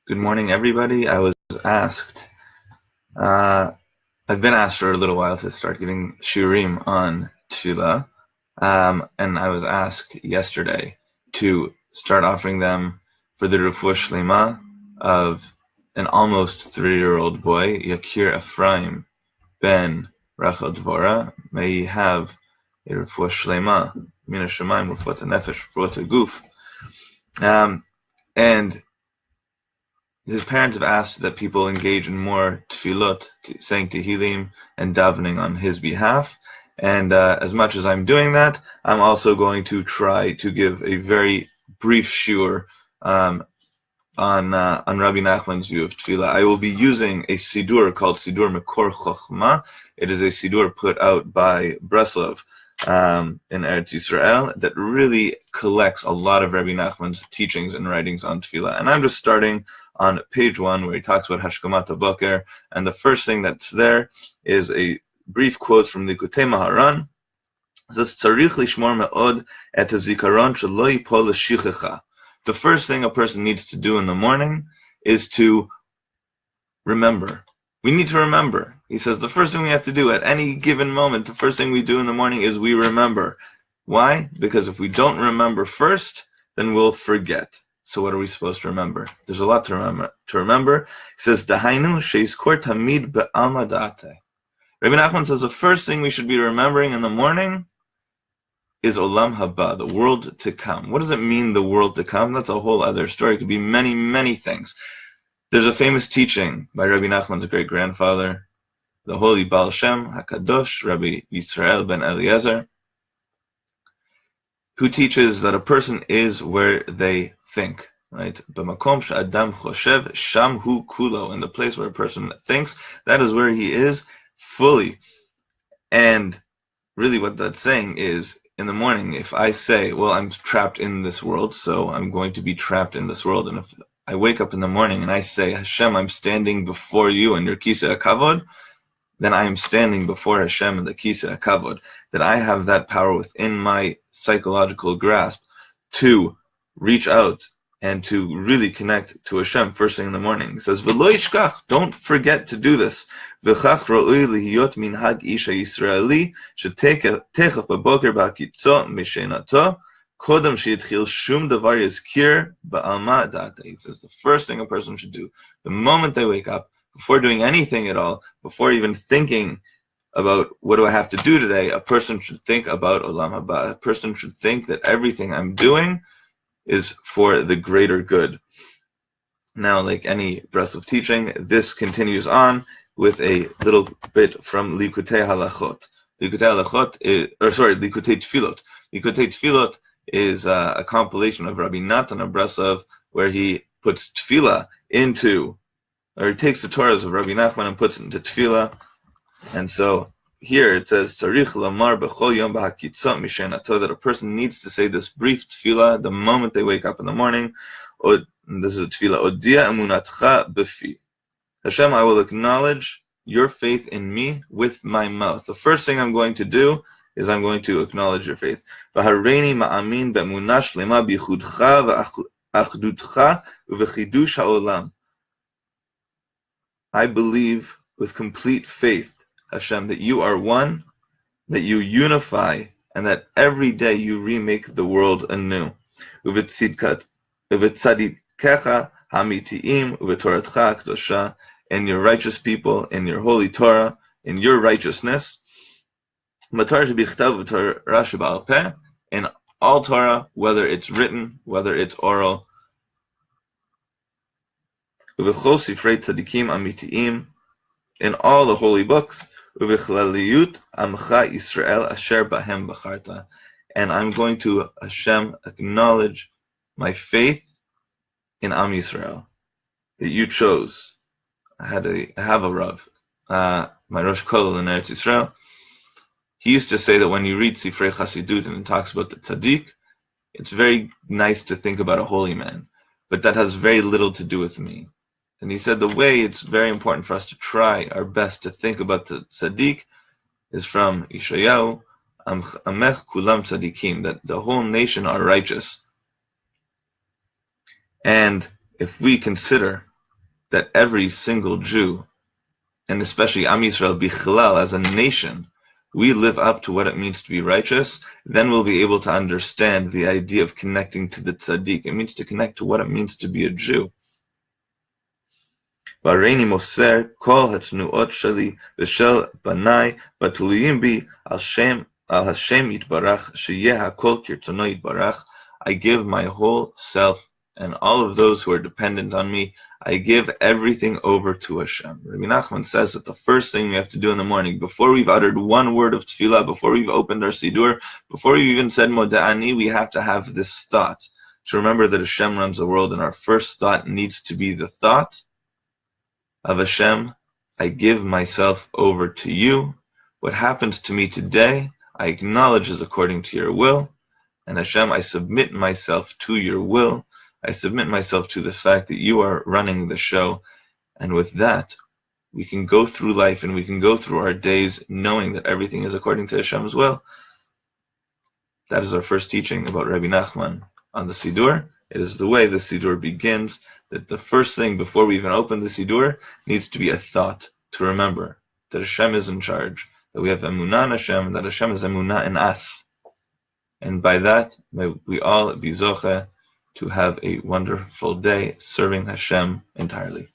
Good morning, everybody. I was asked, uh, I've been asked for a little while to start giving shiurim on Tefillah, and I was asked yesterday to start offering them for the refuah shlema of an almost 3-year-old boy, Yakir Efraim ben Rachel Devorah. May he have a refuah shlema, min hashamayim, refuah nefesh, refuah guf. And his parents have asked that people engage in more tefillot, saying tehillim and davening on his behalf. And as much as I'm doing that, I'm also going to try to give a very brief shiur on Rabbi Nachman's view of tefillah. I will be using a sidur called Sidur Mekor Chochma. It is a sidur put out by Breslov in Eretz Yisrael that really collects a lot of Rabbi Nachman's teachings and writings on tefillah. And I'm just starting on page 1 where he talks about Hashkamat HaBoker, and the first thing that's there is a brief quote from Likutei Maharan. It says, Tzarich lishmor me'od et hazikaron shelo yipol l'shichecha. The first thing a person needs to do in the morning is to remember. We need to remember. He says the first thing we have to do at any given moment, the first thing we do in the morning is we remember. Why? Because if we don't remember first, then we'll forget. So what are we supposed to remember? There's a lot to remember. He says, Dahainu sheizkor tamid be'alma da'ateh. Rabbi Nachman says the first thing we should be remembering in the morning is Olam Haba, the world to come. What does it mean, the world to come? That's a whole other story. It could be many, many things. There's a famous teaching by Rabbi Nachman's great-grandfather, the holy Baal Shem HaKadosh, Rabbi Yisrael ben Eliezer, who teaches that a person is where they think, right? B'makom she'adam choshev, sham hu kulo. In the place where a person thinks, that is where he is fully. And really what that's saying is, in the morning, if I say, well, I'm trapped in this world, so I'm going to be trapped in this world, and if I wake up in the morning and I say, Hashem, I'm standing before you in your Kisei HaKavod, then I am standing before Hashem in the Kisei HaKavod, that I have that power within my psychological grasp to reach out and to really connect to Hashem first thing in the morning. It says, V'lo yishkach, don't forget to do this. V'chach ro'ui lihiyot minhag isha Yisraeli, shetekach b'boker b'hakitzo mishenato, kodem sheyitchil shum davar yizkir ba'alma da'ateh. He says the first thing a person should do, the moment they wake up, before doing anything at all, before even thinking about what do I have to do today, a person should think about Olam Haba. A person should think that everything I'm doing is for the greater good. Now, like any breath of teaching, this continues on with a little bit from Likutei Halachot. Likutei Tefillot. Likutei Tefillot is a compilation of Rabbi Natan of Breslov, where he puts Tefillah into, or he takes the Torahs of Rabbi Nachman and puts it into Tefillah. And so here it says, Tzarich lamar b'chol yom b'hakitzot mishenato, that a person needs to say this brief tefillah the moment they wake up in the morning. This is a tefillah. Odia emunatcha b'fi. Hashem, I will acknowledge your faith in me with my mouth. The first thing I'm going to do is I'm going to acknowledge your faith. V'hareini ma'amin be'emunah shlema b'yichudcha v'achdutcha u'v'chidush ha'olam. I believe with complete faith, Hashem, that you are one, that you unify, and that every day you remake the world anew. Uvetzadikecha hamitiim, uvetoratcha akdosha, in your righteous people, in your holy Torah, in your righteousness. Matar shebichtav v'torah sheba'al peh, in all Torah, whether it's written, whether it's oral. Uvechol sifrei tzadikim amitiim, in all the holy books. Uvechlaliyut amcha Yisrael asher bahem bacharta, and I'm going to, Hashem, acknowledge my faith in Am Yisrael that you chose. I have a Rav, my Rosh Kollel in Eretz Yisrael. He used to say that when you read Sifrei Chasidut and it talks about the tzaddik, it's very nice to think about a holy man, but that has very little to do with me. And he said the way it's very important for us to try our best to think about the tzaddik is from Yeshayahu, Amech kulam tzaddikim, that the whole nation are righteous. And if we consider that every single Jew, and especially Am Yisrael Bichlal as a nation, we live up to what it means to be righteous, then we'll be able to understand the idea of connecting to the tzaddik. It means to connect to what it means to be a Jew. והריני מוסר כל התנועות שלי ושל בניי בתלויים בי על השם יתברך, שיהיה הכל כרצונו יתברך. I give my whole self and all of those who are dependent on me, I give everything over to Hashem. Rabbi Nachman says that the first thing we have to do in the morning, before we've uttered one word of tefillah, before we've opened our siddur, before we've even said moda'ani, we have to have this thought, to remember that Hashem runs the world, and our first thought needs to be the thought of Hashem, I give myself over to you. What happens to me today, I acknowledge is according to your will. And Hashem, I submit myself to your will. I submit myself to the fact that you are running the show. And with that, we can go through life and we can go through our days knowing that everything is according to Hashem's will. That is our first teaching about Rabbi Nachman on the Siddur. It is the way the Siddur begins, that the first thing before we even open the Siddur needs to be a thought, to remember that Hashem is in charge, that we have emunah in Hashem, and that Hashem is emunah in us. And by that, may we all be zocheh to have a wonderful day serving Hashem entirely.